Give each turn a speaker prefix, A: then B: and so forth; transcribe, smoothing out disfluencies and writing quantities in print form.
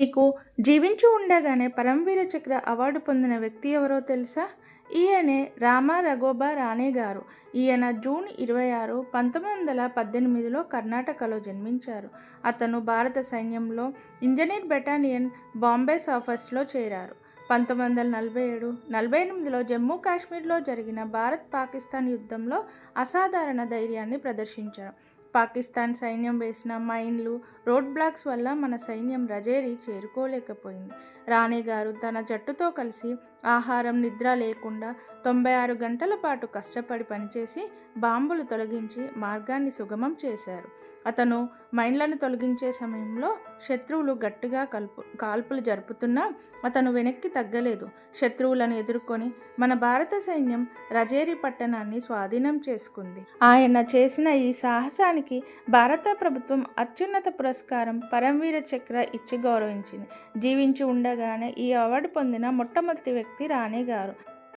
A: మీకు జీవించి ఉండగానే పరమవీర చక్ర అవార్డు పొందిన వ్యక్తి ఎవరో తెలుసా? ఈయనే రామ రఘోబా రానే గారు. ఈయన జూన్ 26, 1918లో కర్ణాటకలో జన్మించారు. అతను భారత సైన్యంలో ఇంజనీర్ బెటాలియన్ బాంబే సాఫర్స్లో చేరారు. 1947, 48లో జమ్మూ కాశ్మీర్లో జరిగిన భారత్ పాకిస్తాన్ యుద్ధంలో అసాధారణ ధైర్యాన్ని ప్రదర్శించారు. పాకిస్తాన్ సైన్యం వేసిన మైన్లు, రోడ్ బ్లాక్స్ వల్ల మన సైన్యం రజేరి చేరుకోలేకపోయింది. రానే గారు తన జట్టుతో కలిసి ఆహారం, నిద్ర లేకుండా 96 గంటల పాటు కష్టపడి పనిచేసి బాంబులు తొలగించి మార్గాన్ని సుగమం చేశారు. అతను మైన్లను తొలగించే సమయంలో శత్రువులు గట్టిగా కాల్పులు జరుపుతున్నా అతను వెనక్కి తగ్గలేదు. శత్రువులను ఎదుర్కొని మన భారత సైన్యం రజేరి పట్టణాన్ని స్వాధీనం చేసుకుంది. ఆయన చేసిన ఈ సాహసానికి భారత ప్రభుత్వం అత్యున్నత పురస్కారం పరమవీర చక్ర ఇచ్చి గౌరవించింది. జీవించి ఉండగానే ఈ అవార్డు పొందిన మొట్టమొదటి వ్యక్తి రానే గారు.